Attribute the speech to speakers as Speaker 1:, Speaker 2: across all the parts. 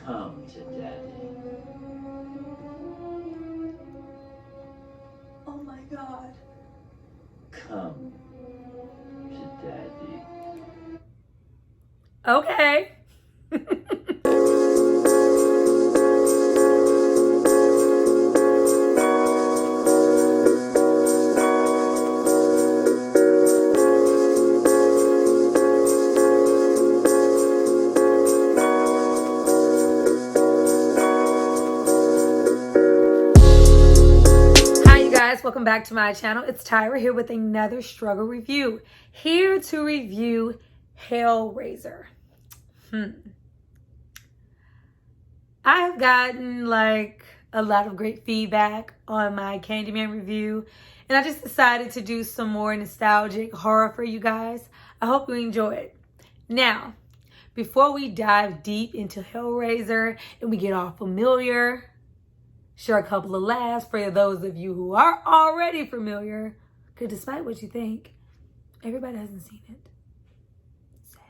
Speaker 1: Come to Daddy.
Speaker 2: Oh my God.
Speaker 1: Come to Daddy.
Speaker 2: Okay. Welcome back to my channel. It's Tyra here with another struggle review. Here to review Hellraiser. I have gotten like a lot of great feedback on my Candyman review, and I just decided to do some more nostalgic horror for you guys. I hope you enjoy it. Now, before we dive deep into Hellraiser and we get all familiar, share a couple of laughs for those of you who are already familiar, because despite what you think, everybody hasn't seen it. Sad.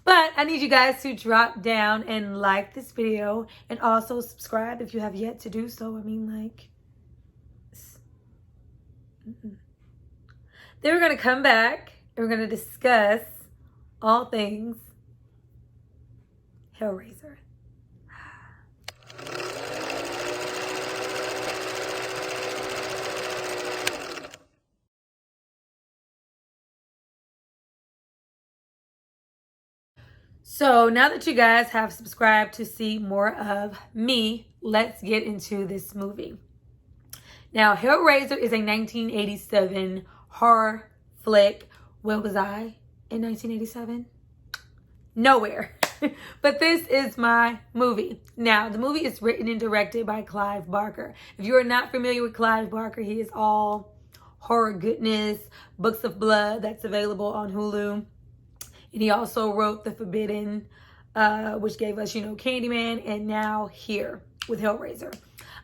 Speaker 2: But I need you guys to drop down and like this video and also subscribe if you have yet to do so. I mean, like, Then we're going to come back and we're going to discuss all things Hellraiser. So now that you guys have subscribed to see more of me, let's get into this movie. Now, Hellraiser is a 1987 horror flick. Where was I in 1987? Nowhere. But this is my movie. Now, the movie is written and directed by Clive Barker. If you are not familiar with Clive Barker, he is all horror goodness, Books of Blood, that's available on Hulu. And he also wrote The Forbidden, which gave us, Candyman, and now here with Hellraiser.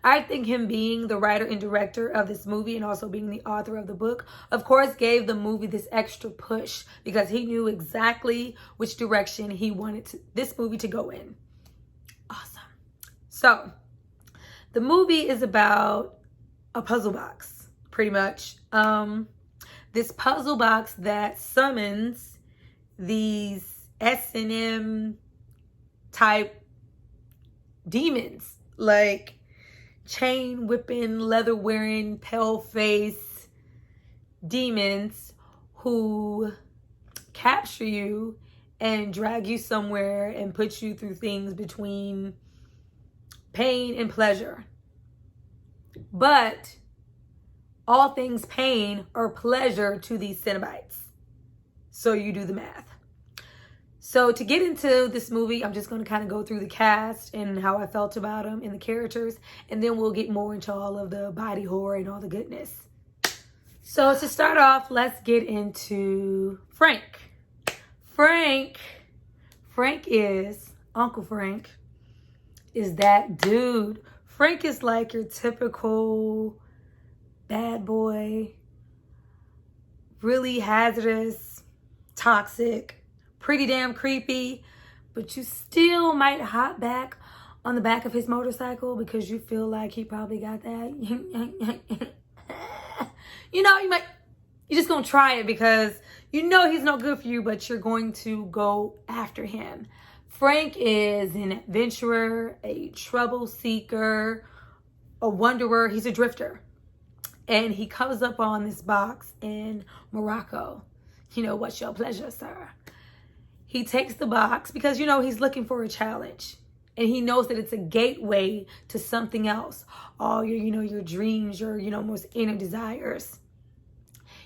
Speaker 2: I think him being the writer and director of this movie and also being the author of the book, of course, gave the movie this extra push because he knew exactly which direction he wanted this movie to go in. Awesome. So, the movie is about a puzzle box, pretty much. This puzzle box that summons these S&M type demons, like chain whipping, leather wearing, pale face demons who capture you and drag you somewhere and put you through things between pain and pleasure. But all things pain or pleasure to these Cenobites. So you do the math. So to get into this movie, I'm just going to kind of go through the cast and how I felt about them and the characters. And then we'll get more into all of the body horror and all the goodness. So to start off, let's get into Frank. Frank is, Uncle Frank is that dude. Frank is like your typical bad boy, really hazardous, toxic, pretty damn creepy, but you still might hop back on the back of his motorcycle because you feel like he probably got that. You're just gonna try it because you know he's no good for you, but you're going to go after him. Frank is an adventurer, a trouble seeker, a wanderer. He's a drifter. And he comes up on this box in Morocco. What's your pleasure, sir? He takes the box because, he's looking for a challenge. And he knows that it's a gateway to something else. All your, your dreams, your, most inner desires.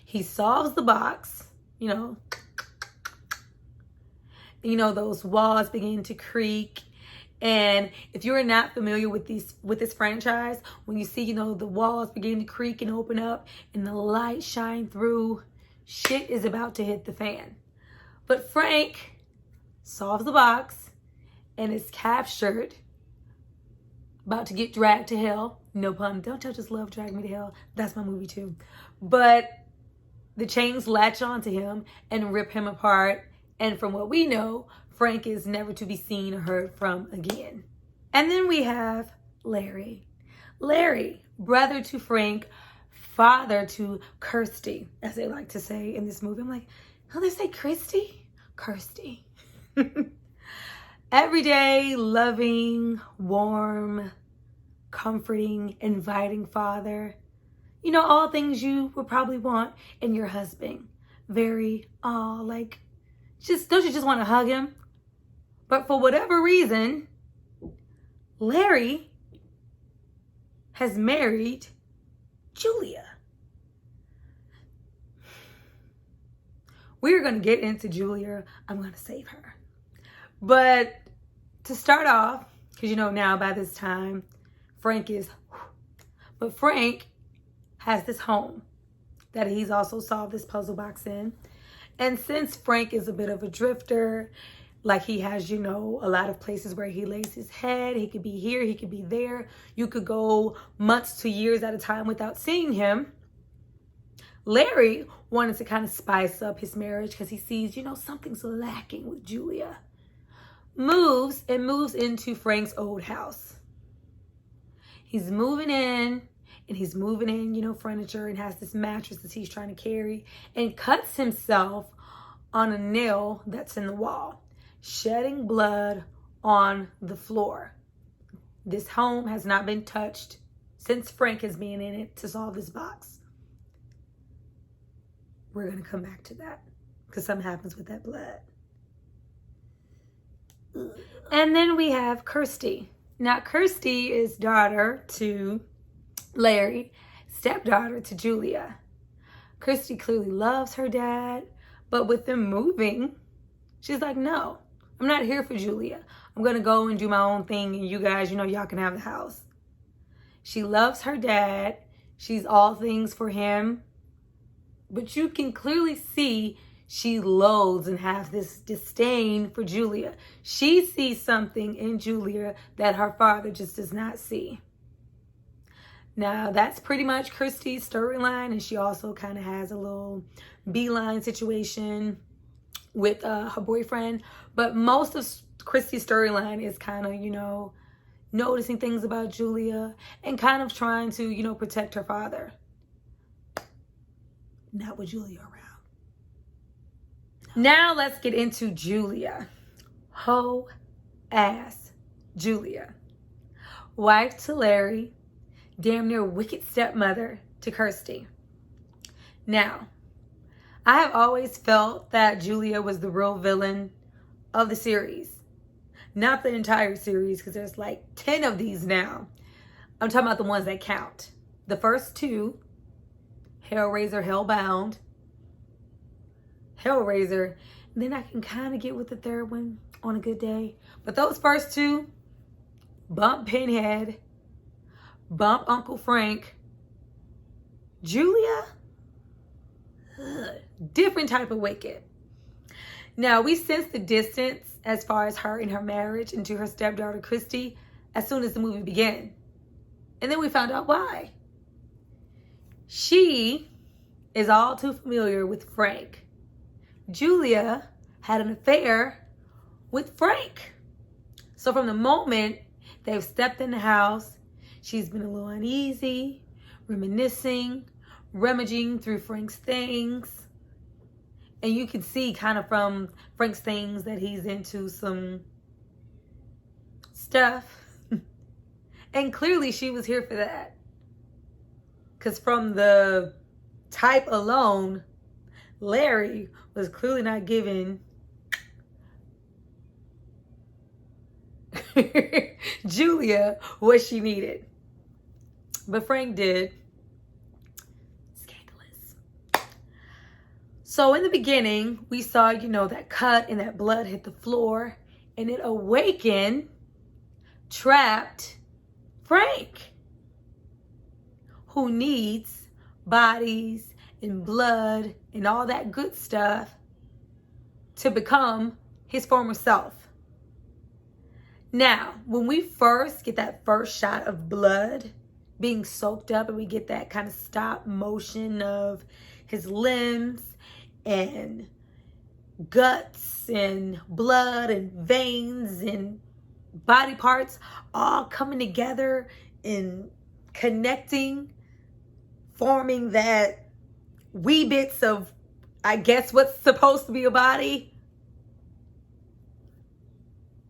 Speaker 2: He solves the box, those walls begin to creak. And if you're not familiar with this franchise, when you see, the walls begin to creak and open up and the light shine through, shit is about to hit the fan. But Frank solves the box and is captured, about to get dragged to hell. No pun. Don't y'all just love Drag Me to Hell? That's my movie too. But the chains latch onto him and rip him apart And from what we know, Frank is never to be seen or heard from again. And then we have Larry. Larry, brother to Frank, father to Kirsty, as they like to say in this movie. I'm like, how they say Kirsty? Kirsty. Everyday, loving, warm, comforting, inviting father. You know, all things you would probably want in your husband. Very, like, don't you just want to hug him? But for whatever reason, Larry has married Julia. We're going to get into Julia. I'm going to save her. But to start off, because you know now by this time, Frank has this home that he's also solved this puzzle box in. And since Frank is a bit of a drifter, like he has, you know, a lot of places where he lays his head. He could be here, he could be there. You could go months to years at a time without seeing him. Larry wanted to kind of spice up his marriage because he sees, you know, something's lacking with Julia. Moves into Frank's old house. He's moving in, you know, furniture, and has this mattress that he's trying to carry, and cuts himself on a nail that's in the wall, shedding blood on the floor. This home has not been touched since Frank has been in it to solve this box. We're going to come back to that because something happens with that blood. And then we have Kirsty. Now, Kirsty is daughter to Larry, stepdaughter to Julia. Kirsty clearly loves her dad, but with them moving, she's like, no, I'm not here for Julia. I'm going to go and do my own thing, and you guys, you know, y'all can have the house. She loves her dad. She's all things for him. But you can clearly see she loathes and has this disdain for Julia. She sees something in Julia that her father just does not see. Now, that's pretty much Kirsty's storyline, and she also kind of has a little beeline situation with her boyfriend. But most of Kirsty's storyline is kind of, you know, noticing things about Julia and kind of trying to, you know, protect her father. Not with Julia around. Now let's get into Julia. Hoe-ass Julia. Wife to Larry. Damn near wicked stepmother to Kirsty. Now, I have always felt that Julia was the real villain of the series. Not the entire series, because there's like 10 of these now. I'm talking about the ones that count. The first two, Hellraiser, Hellbound, Hellraiser. And then I can kind of get with the third one on a good day. But those first two, bump Pinhead, bump Uncle Frank, Julia, different type of wicked. Now, we sense the distance as far as her and her marriage into her stepdaughter, Kirsty, as soon as the movie began. And then we found out why. She is all too familiar with Frank. Julia had an affair with Frank. So from the moment they've stepped in the house, she's been a little uneasy, reminiscing, rummaging through Frank's things. And you can see kind of from Frank's things that he's into some stuff. And clearly she was here for that. Because from the type alone, Larry was clearly not giving Julia what she needed. But Frank did. Scandalous. So in the beginning, we saw, you know, that cut and that blood hit the floor. And it awakened, trapped Frank, who needs bodies and blood and all that good stuff to become his former self. Now, when we first get that first shot of blood being soaked up and we get that kind of stop motion of his limbs and guts and blood and veins and body parts all coming together and connecting, forming that wee bits of, I guess, what's supposed to be a body.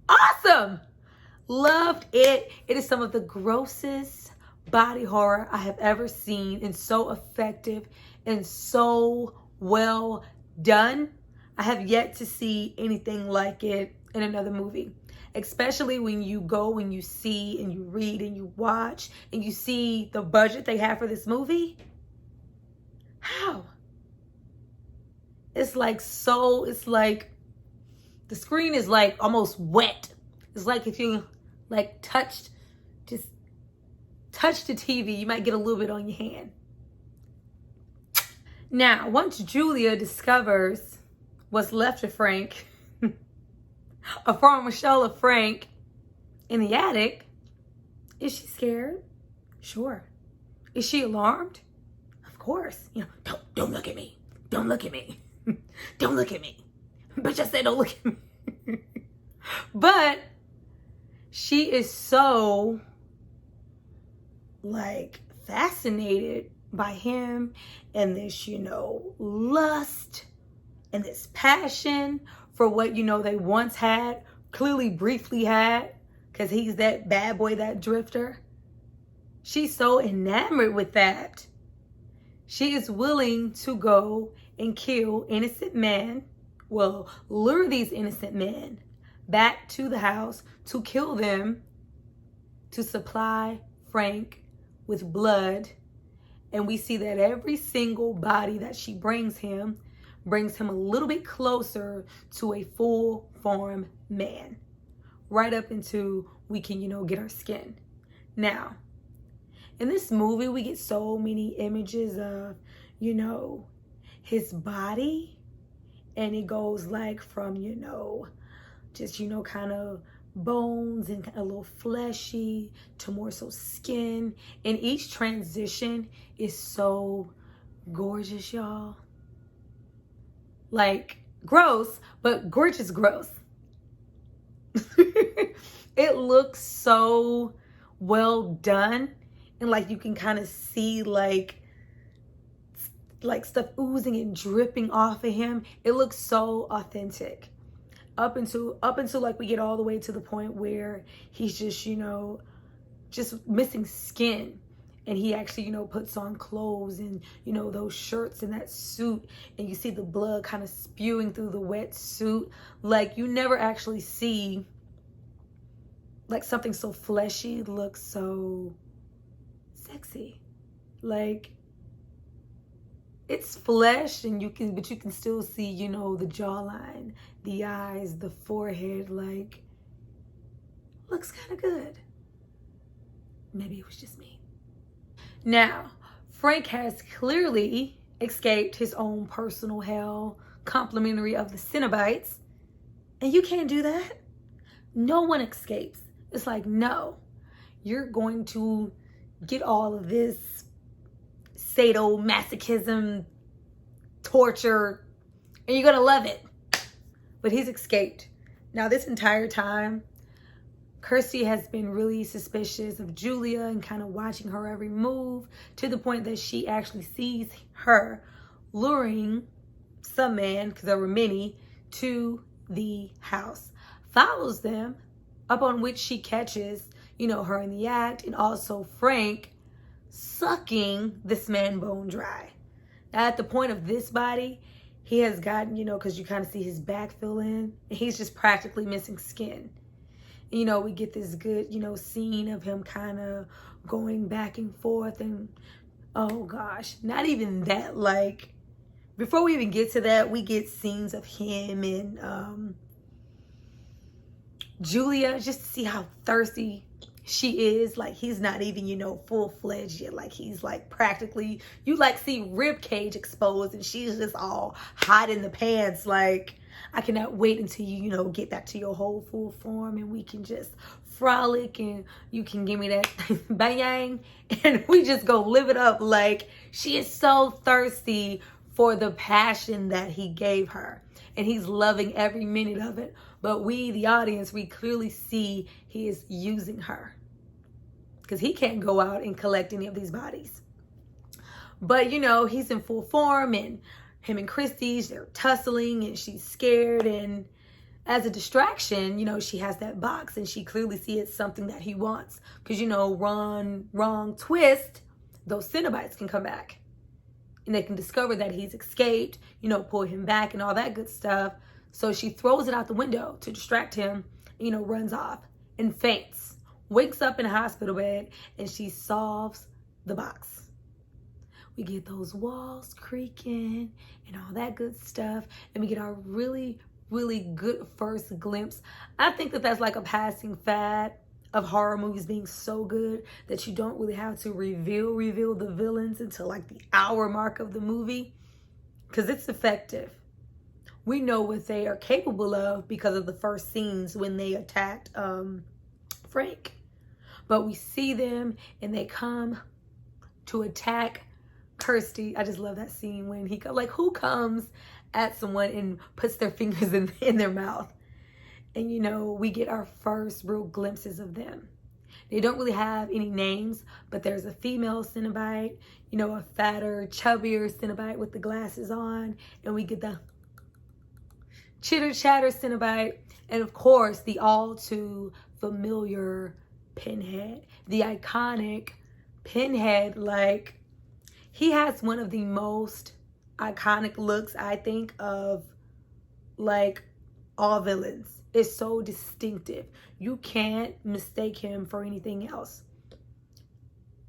Speaker 2: Awesome! Loved it. It is some of the grossest body horror I have ever seen, and so effective and so well done. I have yet to see anything like it in another movie, especially when you go and you see and you read and you watch and you see the budget they have for this movie. How? It's like the screen is like almost wet. It's like if you like touch the TV, you might get a little bit on your hand. Now, once Julia discovers what's left of Frank, a former shell of Frank in the attic, is she scared? Sure. Is she alarmed? Of course. You know, don't look at me. Don't look at me. Don't look at me. Bitch, I said don't look at me. But she is so like fascinated by him and this, you know, lust and this passion for what, you know, they once had, clearly briefly had, because he's that bad boy, that drifter. She's so enamored with that. She is willing to go and kill innocent men, well, lure these innocent men back to the house to kill them, to supply Frank with blood. And we see that every single body that she brings him a little bit closer to a full-formed man, right up into we can, you know, get our skin. Now, in this movie, we get so many images of, you know, his body, and it goes like from, you know, just, you know, kind of bones and a little fleshy to more so skin. And each transition is so gorgeous, y'all. Like, gross, but gorgeous gross. It looks so well done. And like you can kind of see like stuff oozing and dripping off of him. It looks so authentic. Up until like we get all the way to the point where he's just, you know, just missing skin. And he actually, you know, puts on clothes and, you know, those shirts and that suit. And you see the blood kind of spewing through the wet suit. Like, you never actually see, like, something so fleshy look so sexy. Like, it's flesh and but you can still see, you know, the jawline, the eyes, the forehead. Like, looks kind of good. Maybe it was just me. Now, Frank has clearly escaped his own personal hell, complimentary of the Cenobites. And you can't do that. No one escapes. It's like, no, you're going to get all of this sadomasochism, torture, and you're going to love it. But he's escaped. Now, this entire time, Kirsty has been really suspicious of Julia and kind of watching her every move, to the point that she actually sees her luring some man, because there were many, to the house. Follows them, upon which she catches, you know, her in the act, and also Frank sucking this man bone dry. Now, at the point of this body, he has gotten, you know, because you kind of see his back fill in, and he's just practically missing skin. You know, we get this good, you know, scene of him kind of going back and forth, and oh gosh, not even that. Like, before we even get to that, we get scenes of him and Julia, just to see how thirsty she is. Like, he's not even, you know, full-fledged yet. Like, he's like practically, you like see rib cage exposed, and she's just all hot in the pants. Like, I cannot wait until you, you know, get back to your whole full form, and we can just frolic, and you can give me that bang, and we just go live it up. Like, she is so thirsty for the passion that he gave her. and he's loving every minute of it. But we, the audience, we clearly see he is using her because he can't go out and collect any of these bodies. But, you know, he's in full form, and him and Christy, they're tussling, and she's scared. And as a distraction, you know, she has that box, and she clearly sees it's something that he wants. Because, you know, wrong twist, those Cenobites can come back. And they can discover that he's escaped, you know, pull him back and all that good stuff. So she throws it out the window to distract him, you know, runs off and faints. Wakes up in a hospital bed, and she solves the box. We get those walls creaking and all that good stuff. And we get our really, really good first glimpse. I think that that's like a passing fad of horror movies being so good that you don't really have to reveal the villains until like the hour mark of the movie, because it's effective. We know what they are capable of because of the first scenes when they attacked Frank. But we see them and they come to attack Kirsty. I just love that scene when he like, who comes at someone and puts their fingers in their mouth? And, you know, we get our first real glimpses of them. They don't really have any names, but there's a female Cenobite, you know, a fatter, chubbier Cenobite with the glasses on. And we get the chitter chatter Cenobite. And of course, the all too familiar Pinhead, the iconic Pinhead. Like, he has one of the most iconic looks, I think, of like all villains. It's so distinctive. You can't mistake him for anything else.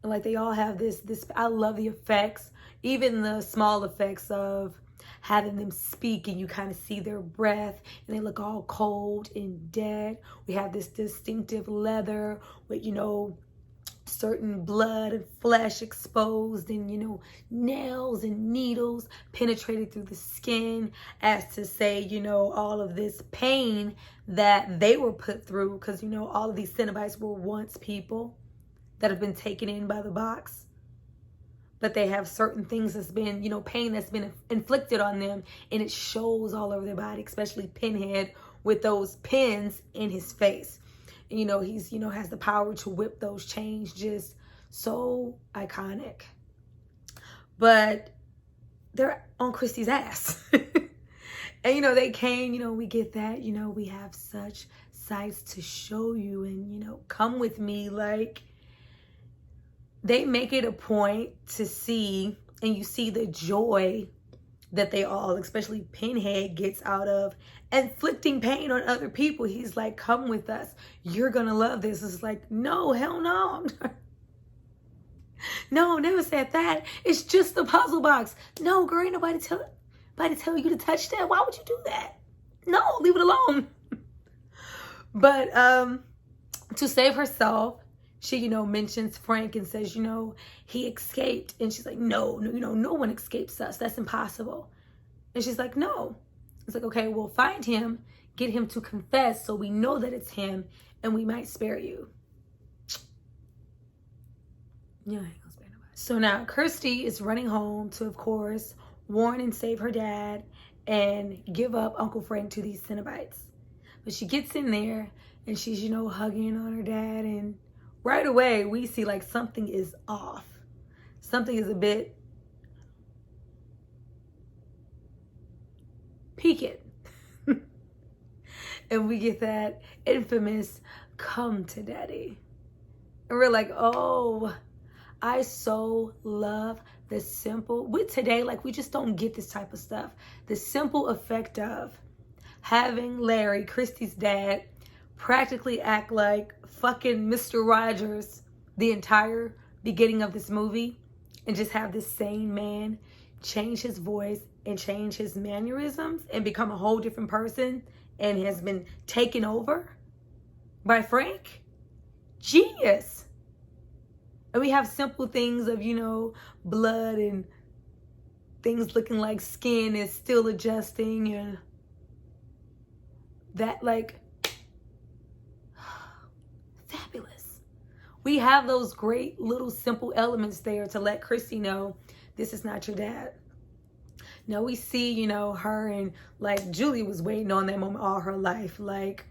Speaker 2: And like, they all have this, I love the effects, even the small effects of having them speak and you kind of see their breath and they look all cold and dead. We have this distinctive leather with, you know, certain blood and flesh exposed, and, you know, nails and needles penetrated through the skin, as to say, you know, all of this pain that they were put through, because, you know, all of these Cenobites were once people that have been taken in by the box, but they have certain things that's been, you know, pain that's been inflicted on them, and it shows all over their body, especially Pinhead with those pins in his face. You know, he's, you know, has the power to whip those chains. Just so iconic. But they're on Christy's ass. And, you know, they came, you know, we get that, you know, we have such sights to show you, and, you know, come with me. Like, they make it a point to see, and you see the joy that they all, especially Pinhead, gets out of inflicting pain on other people. He's like, come with us. You're going to love this. It's like, no, hell no. No, never said that. It's just a puzzle box. No, girl, ain't nobody tell you to touch that. Why would you do that? No, leave it alone. But to save herself, she, you know, mentions Frank and says, you know, he escaped. And she's like, no, you know, no one escapes us. That's impossible. And she's like, no. It's like, okay, we'll find him, get him to confess so we know that it's him, and we might spare you. Yeah, I ain't gonna spare nobody. So now Kirsty is running home to, of course, warn and save her dad and give up Uncle Frank to these Cenobites. But she gets in there and she's, you know, hugging on her dad, and right away we see like something is off. Something is a bit peeking. And we get that infamous come to daddy. And we're like, oh, I so love the simple, with today, like, we just don't get this type of stuff. The simple effect of having Larry, Christy's dad, practically act like fucking Mr. Rogers the entire beginning of this movie, and just have this sane man change his voice and change his mannerisms and become a whole different person, and has been taken over by Frank. Genius. And we have simple things of, you know, blood and things looking like skin is still adjusting, and that, like, fabulous. We have those great little simple elements there to let Christy know this is not your dad. Now we see, you know, her and like Julie was waiting on that moment all her life, like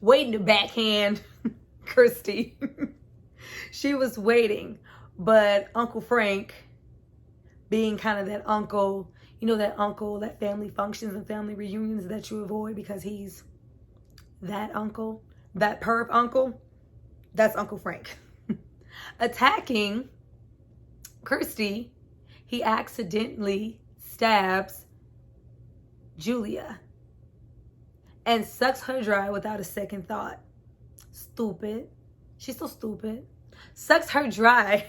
Speaker 2: waiting to backhand Christy. She was waiting, but Uncle Frank, being kind of that uncle, you know, that uncle, that family functions and family reunions that you avoid because he's that uncle, that perv uncle, that's Uncle Frank. Attacking Kirsty, he accidentally stabs Julia and sucks her dry without a second thought. Stupid. She's so stupid. Sucks her dry.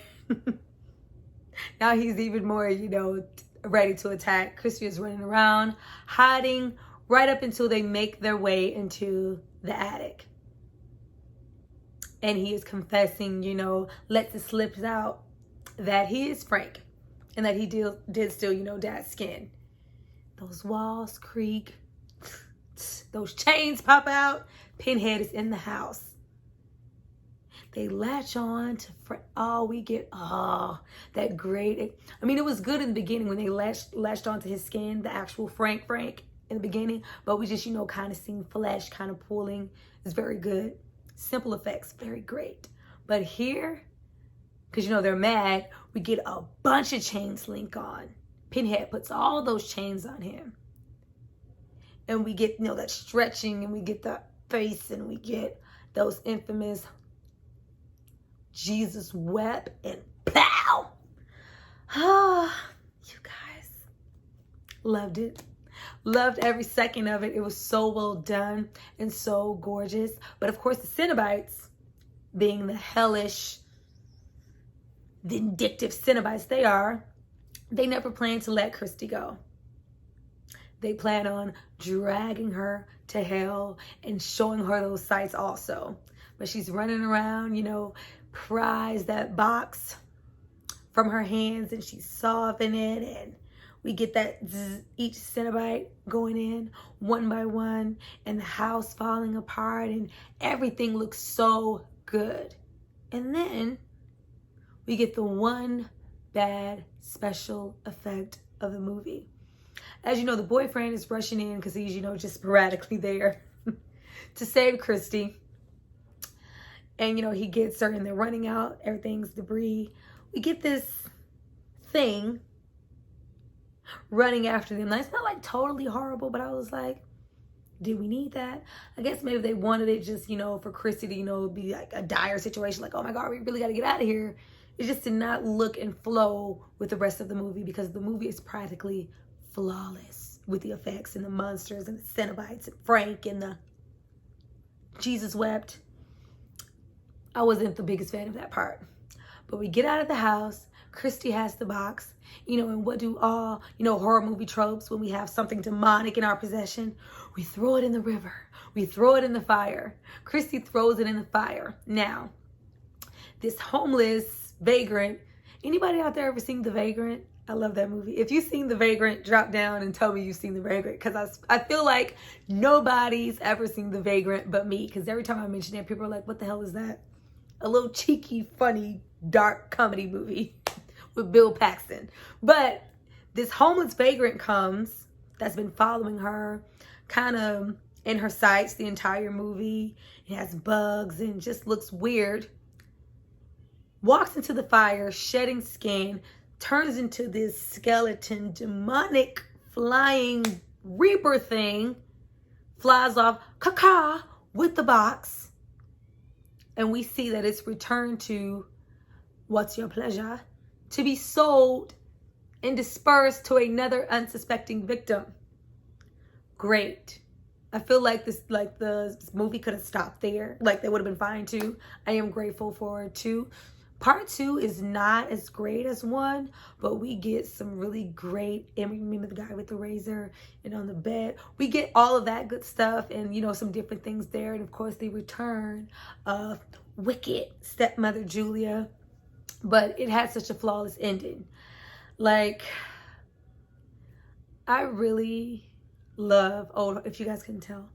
Speaker 2: Now he's even more, you know, ready to attack. Christy is running around, hiding right up until they make their way into the attic. And he is confessing, you know, lets it slip out that he is Frank and that he did steal, you know, Dad's skin. Those walls creak. Those chains pop out. Pinhead is in the house. They latch on to we get that great. I mean, it was good in the beginning when they latched onto his skin, the actual Frank in the beginning, but we just, you know, kind of seen flesh kind of pulling. It's very good. Simple effects, very great. But here, because, you know, they're mad, we get a bunch of chains link on. Pinhead puts all those chains on him. And we get, you know, that stretching, and we get the face, and we get those infamous Jesus wept, and pow! You guys, loved it. Loved every second of it. It was so well done and so gorgeous. But of course, the Cenobites, being the hellish, vindictive Cenobites they are, they never plan to let Christy go. They plan on dragging her to hell and showing her those sights also. But she's running around, you know, pries that box from her hands, and she's solving it, and we get that zzz, each Cenobite going in one by one, and the house falling apart, and everything looks so good. And then we get the one bad special effect of the movie. As you know, the boyfriend is rushing in because he's, you know, just sporadically there to save Christy. And, you know, he gets her and they're running out. Everything's debris. We get this thing running after them. Now, it's not like totally horrible, but I was like, did we need that? I guess maybe they wanted it just, you know, for Christy to, you know, be like a dire situation. Like, oh my God, we really got to get out of here. It just did not look and flow with the rest of the movie because the movie is practically flawless with the effects and the monsters and the Cenobites and Frank and the Jesus wept. I wasn't the biggest fan of that part. But we get out of the house. Christy has the box. You know, and what do all, you know, horror movie tropes when we have something demonic in our possession? We throw it in the river. We throw it in the fire. Christy throws it in the fire. Now, this homeless vagrant, anybody out there ever seen The Vagrant? I love that movie. If you've seen The Vagrant, drop down and tell me you've seen The Vagrant, because I feel like nobody's ever seen The Vagrant but me, because every time I mention it, people are like, what the hell is that? A little cheeky, funny, dark comedy movie with Bill Paxton. But this homeless vagrant comes that's been following her kind of in her sights the entire movie. It has bugs and just looks weird. Walks into the fire, shedding skin, turns into this skeleton, demonic, flying reaper thing, flies off, caca, with the box. And we see that it's returned to, what's your pleasure, to be sold and dispersed to another unsuspecting victim. Great. I feel like this movie could have stopped there. Like, they would have been fine too. I am grateful for 2. Part 2 is not as great as 1, but we get some really great, and remember the guy with the razor and on the bed. We get all of that good stuff and, you know, some different things there. And of course, the return of wicked stepmother Julia. But it had such a flawless ending. Like, I really love old, if you guys couldn't tell,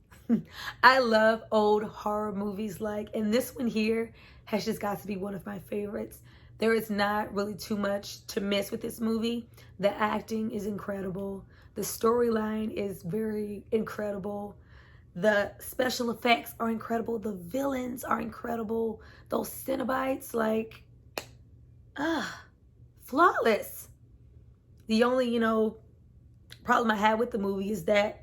Speaker 2: I love old horror movies. Like, and this one here has just got to be one of my favorites There is not really too much to miss with this movie. The acting is incredible. The storyline is very incredible. The special effects are incredible. The villains are incredible. Those Cenobites, like, flawless. The only, problem I had with the movie is that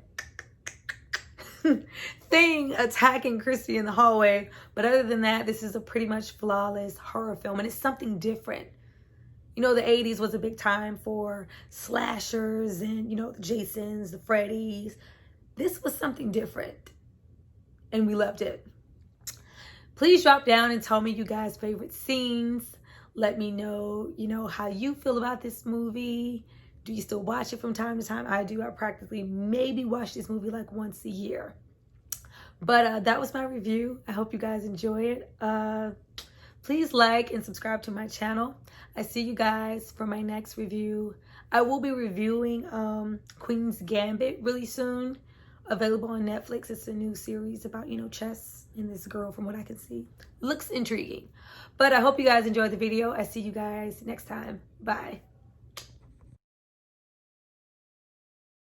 Speaker 2: thing attacking Christy in the hallway. But other than that, this is a pretty much flawless horror film, and it's something different. The 80s was a big time for slashers and, the Jasons, the Freddys. This was something different, and we loved it. Please drop down and tell me you guys' favorite scenes. Let me know, how you feel about this movie. Do you still watch it from time to time? I do. I practically maybe watch this movie like once a year. But that was my review. I hope you guys enjoy it. Please like and subscribe to my channel. I see you guys for my next review. I will be reviewing Queen's Gambit really soon. Available on Netflix. It's a new series about, chess and this girl, from what I can see. Looks intriguing. But I hope you guys enjoyed the video. I see you guys next time. Bye.